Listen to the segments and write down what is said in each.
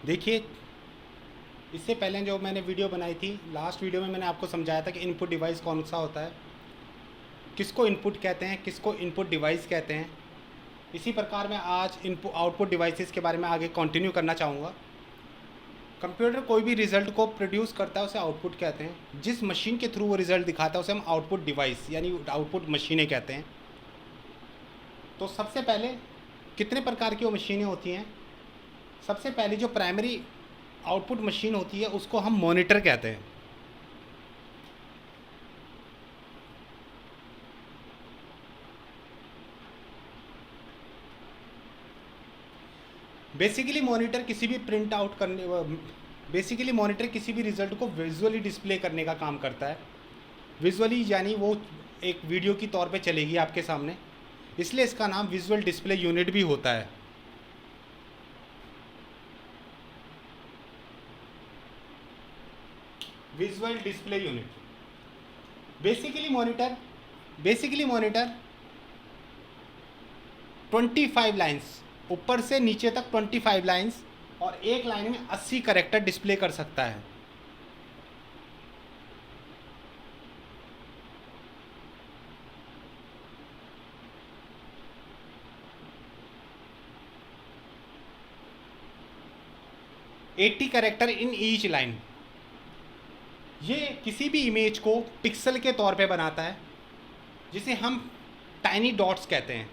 देखिए, इससे पहले जो मैंने वीडियो बनाई थी, लास्ट वीडियो में मैंने आपको समझाया था कि इनपुट डिवाइस कौन सा होता है, किसको इनपुट कहते हैं, किसको इनपुट डिवाइस कहते हैं। इसी प्रकार मैं आज इनपुट आउटपुट डिवाइसेस के बारे में आगे कंटिन्यू करना चाहूँगा। कंप्यूटर कोई भी रिज़ल्ट को प्रोड्यूस करता है उसे आउटपुट कहते हैं। जिस मशीन के थ्रू वो रिज़ल्ट दिखाता है उसे हम आउटपुट डिवाइस यानी आउटपुट मशीनें कहते हैं। तो सबसे पहले कितने प्रकार की वो मशीनें होती हैं। सबसे पहली जो प्राइमरी आउटपुट मशीन होती है उसको हम मॉनिटर कहते हैं। बेसिकली मॉनिटर किसी भी रिज़ल्ट को विजुअली डिस्प्ले करने का काम करता है। विजुअली यानी वो एक वीडियो की तौर पे चलेगी आपके सामने, इसलिए इसका नाम विजुअल डिस्प्ले यूनिट भी होता है। Visual display unit basically monitor 25 lines, ऊपर से नीचे तक 25 लाइंस और एक लाइन में 80 कैरेक्टर डिस्प्ले कर सकता है। Eighty character in each line. ये किसी भी इमेज को पिक्सल के तौर पे बनाता है, जिसे हम टाइनी डॉट्स कहते हैं।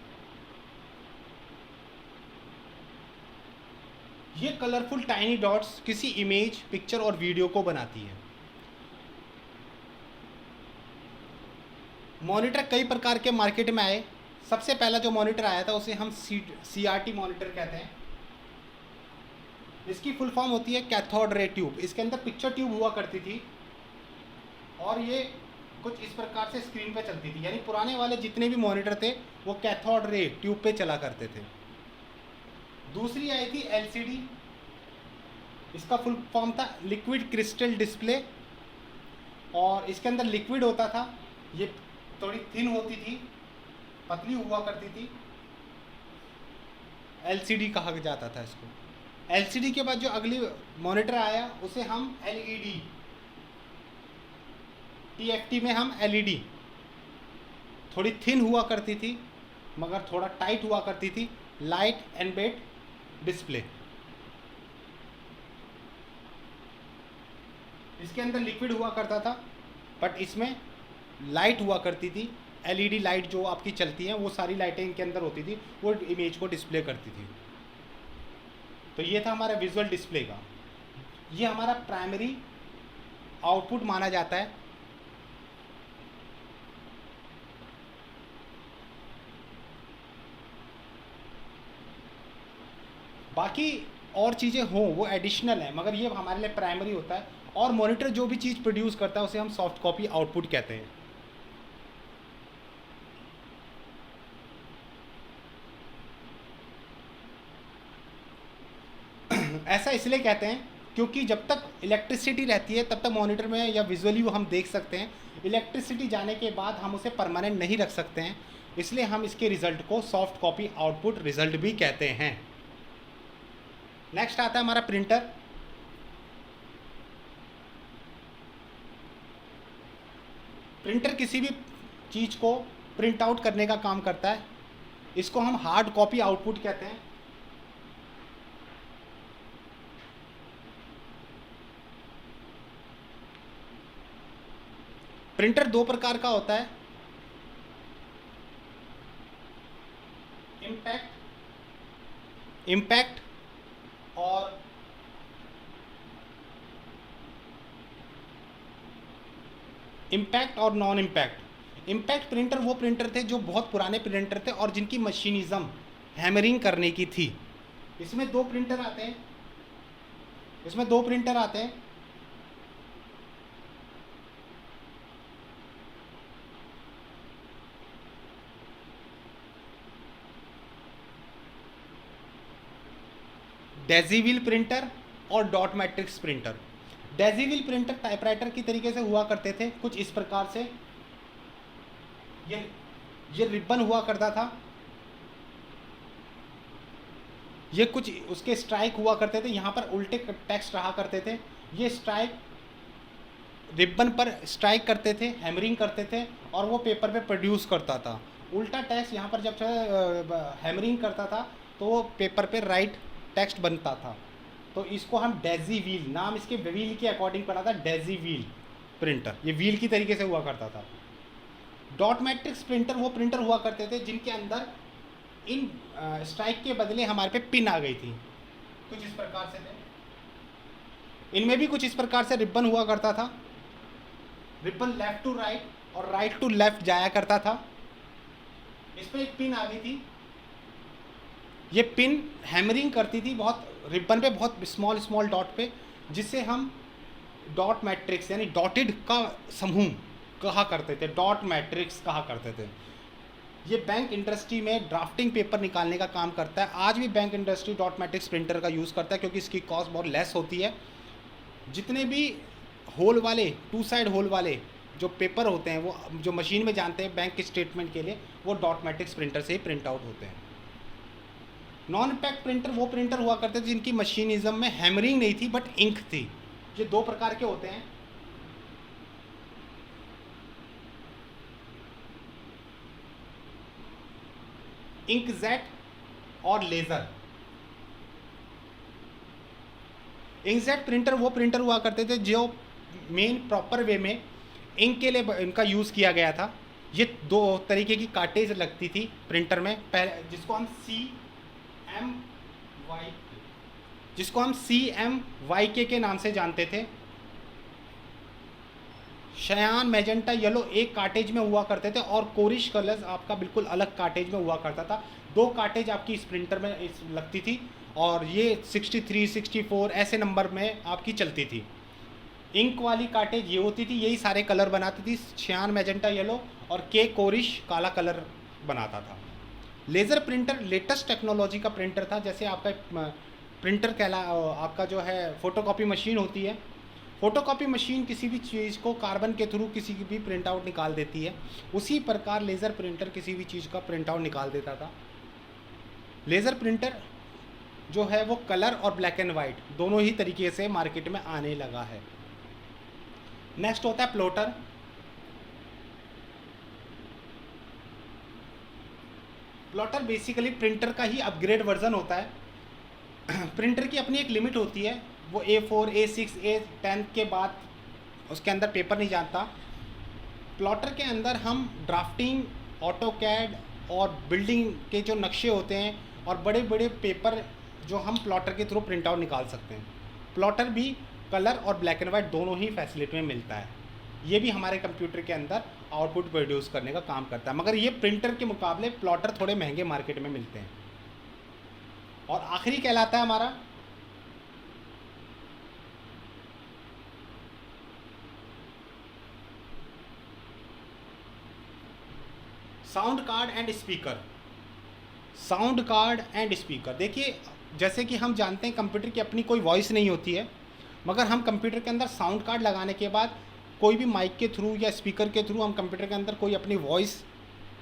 ये कलरफुल टाइनी डॉट्स किसी इमेज, पिक्चर और वीडियो को बनाती है। मॉनिटर कई प्रकार के मार्केट में आए। सबसे पहला जो मॉनिटर आया था उसे हम CRT मॉनिटर कहते हैं। इसकी फुल फॉर्म होती है कैथोड रे ट्यूब। इसके अंदर पिक्चर ट्यूब हुआ करती थी और ये कुछ इस प्रकार से स्क्रीन पे चलती थी। यानी पुराने वाले जितने भी मॉनिटर थे वो कैथोड रे ट्यूब पे चला करते थे। दूसरी आई थी LCD। इसका फुल फॉर्म था लिक्विड क्रिस्टल डिस्प्ले और इसके अंदर लिक्विड होता था। ये थोड़ी थिन होती थी, पतली हुआ करती थी। LCD कहा जाता था इसको। LCD के बाद जो अगली मॉनिटर आया उसे हम LED, TFT में हम LED, थोड़ी थिन हुआ करती थी मगर थोड़ा टाइट हुआ करती थी, लाइट एम्बेड डिस्प्ले। इसके अंदर लिक्विड हुआ करता था बट इसमें लाइट हुआ करती थी। LED लाइट जो आपकी चलती हैं वो सारी लाइटें इनके अंदर होती थी, वो इमेज को डिस्प्ले करती थी। तो ये था हमारा विजुअल डिस्प्ले का। ये हमारा प्राइमरी आउटपुट माना जाता है। बाकी और चीज़ें हों वो एडिशनल है, मगर ये हमारे लिए प्राइमरी होता है। और मॉनिटर जो भी चीज़ प्रोड्यूस करता है उसे हम सॉफ्ट कॉपी आउटपुट कहते हैं। ऐसा इसलिए कहते हैं क्योंकि जब तक इलेक्ट्रिसिटी रहती है तब तक मॉनिटर में या विजुअली वो हम देख सकते हैं। इलेक्ट्रिसिटी जाने के बाद हम उसे परमानेंट नहीं रख सकते हैं, इसलिए हम इसके रिज़ल्ट को सॉफ्ट कॉपी आउटपुट रिज़ल्ट भी कहते हैं। नेक्स्ट आता है हमारा प्रिंटर। प्रिंटर किसी भी चीज़ को प्रिंट आउट करने का काम करता है। इसको हम हार्ड कॉपी आउटपुट कहते हैं। प्रिंटर दो प्रकार का होता है, इम्पैक्ट और नॉन इम्पैक्ट। इम्पैक्ट प्रिंटर वो प्रिंटर थे जो बहुत पुराने प्रिंटर थे और जिनकी मशीनिज्म हैमरिंग करने की थी। इसमें दो प्रिंटर आते हैं। डेजीविल प्रिंटर और dot matrix printer. Daisy wheel printer typewriter की तरीके से हुआ करते थे कुछ इस प्रकार से। ये रिबन हुआ करता था ये कुछ उसके स्ट्राइक हुआ करते थे, यहाँ पर उल्टे टेक्स्ट रहा करते थे। ये स्ट्राइक रिबन पर स्ट्राइक करते थे, हैमरिंग करते थे और वो पेपर पे प्रोड्यूस करता था। उल्टा टेक्स्ट यहाँ पर जब हैमरिंग करता था तो वो पेपर पे राइट टेक्स्ट बनता था। तो इसको हम डेजी व्हील, नाम इसके व्हील के अकॉर्डिंग पड़ा था, डेजी व्हील प्रिंटर। ये व्हील की तरीके से हुआ करता था। डॉट मैट्रिक्स प्रिंटर वो प्रिंटर हुआ करते थे जिनके अंदर इन स्ट्राइक के बदले हमारे पे पिन आ गई थी, कुछ इस प्रकार से थे। इनमें भी कुछ इस प्रकार से रिबन हुआ करता था। रिबन लेफ्ट टू राइट और राइट टू लेफ्ट जाया करता था। इस पर एक पिन आ गई थी। ये पिन हैमरिंग करती थी बहुत रिबन पे, बहुत स्मॉल स्मॉल डॉट पे, जिससे हम डॉट मैट्रिक्स यानी डॉटेड का समूह कहा करते थे, डॉट मैट्रिक्स कहा करते थे। ये बैंक इंडस्ट्री में ड्राफ्टिंग पेपर निकालने का काम करता है। आज भी bank industry dot matrix printer का यूज़ करता है क्योंकि इसकी कॉस्ट बहुत लेस होती है। जितने भी होल वाले, टू साइड होल वाले जो पेपर होते हैं, वो जो मशीन में जानते हैं बैंक के स्टेटमेंट के लिए, वो डॉट मैट्रिक्स प्रिंटर से ही प्रिंट आउट होते हैं। नॉन इम्पैक्ट प्रिंटर वो प्रिंटर हुआ करते थे जिनकी मशीनिज्म में हैमरिंग नहीं थी बट इंक थी। ये दो प्रकार के होते हैं। इंकजेट और लेज़र। इंकजेट प्रिंटर वो प्रिंटर हुआ करते थे जो मेन प्रॉपर वे में इंक के लिए इनका यूज़ किया गया था। ये दो तरीके की कार्टेज लगती थी प्रिंटर में, पहले जिसको हम CMYK के नाम से जानते थे। शयान, मैजेंटा, येलो एक कार्टेज में हुआ करते थे और कोरिश कलर्स आपका बिल्कुल अलग कार्टेज में हुआ करता था। दो कार्टेज आपकी इस प्रिंटर में लगती थी और ये 63, 64 ऐसे नंबर में आपकी चलती थी। इंक वाली कार्टेज ये होती थी, यही सारे कलर बनाती थी। शयान, मैजेंटा, येलो और के कोरिश काला कलर बनाता था। लेज़र प्रिंटर लेटेस्ट टेक्नोलॉजी का प्रिंटर था। जैसे आपका प्रिंटर आपका जो है फ़ोटोकॉपी मशीन होती है। फ़ोटोकॉपी मशीन किसी भी चीज़ को कार्बन के थ्रू किसी की भी प्रिंट आउट निकाल देती है, उसी प्रकार लेज़र प्रिंटर किसी भी चीज़ का प्रिंट आउट निकाल देता था। लेज़र प्रिंटर जो है वो कलर और ब्लैक एंड वाइट दोनों ही तरीके से मार्केट में आने लगा है। नेक्स्ट होता है प्लॉटर। प्लॉटर बेसिकली प्रिंटर का ही अपग्रेड वर्जन होता है। प्रिंटर की अपनी एक लिमिट होती है, वो A4, A6, A10 के बाद उसके अंदर पेपर नहीं जाता। प्लॉटर के अंदर हम ड्राफ्टिंग, ऑटोकैड और बिल्डिंग के जो नक्शे होते हैं और बड़े बड़े पेपर जो हम प्लॉटर के थ्रू प्रिंट आउट निकाल सकते हैं। प्लॉटर भी कलर और ब्लैक एंड वाइट दोनों ही फैसिलिटी में मिलता है। ये भी हमारे कंप्यूटर के अंदर आउटपुट प्रोड्यूस करने का काम करता है, मगर ये प्रिंटर के मुकाबले प्लॉटर थोड़े महंगे मार्केट में मिलते हैं। और आखिरी कहलाता है हमारा sound card and speaker. Sound card and speaker, देखिए जैसे कि हम जानते हैं कंप्यूटर की अपनी कोई वॉइस नहीं होती है, मगर हम कंप्यूटर के अंदर साउंड कार्ड लगाने के बाद कोई भी माइक के थ्रू या स्पीकर के थ्रू हम कंप्यूटर के अंदर कोई अपनी वॉइस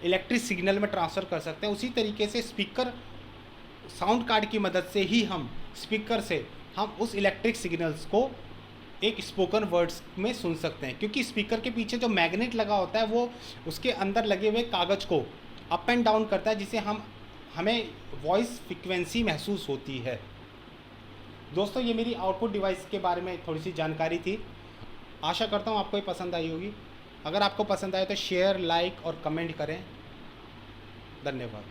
इलेक्ट्रिक सिग्नल में ट्रांसफ़र कर सकते हैं। उसी तरीके से स्पीकर, साउंड कार्ड की मदद से ही हम स्पीकर से हम उस इलेक्ट्रिक सिग्नल्स को एक स्पोकन वर्ड्स में सुन सकते हैं, क्योंकि स्पीकर के पीछे जो मैग्नेट लगा होता है वो उसके अंदर लगे हुए कागज़ को अप एंड डाउन करता है, जिससे हमें वॉइस फ्रिक्वेंसी महसूस होती है। दोस्तों, ये मेरी आउटपुट डिवाइस के बारे में थोड़ी सी जानकारी थी। आशा करता हूँ आपको ये पसंद आई होगी। अगर आपको पसंद आए तो शेयर, लाइक और कमेंट करें। धन्यवाद।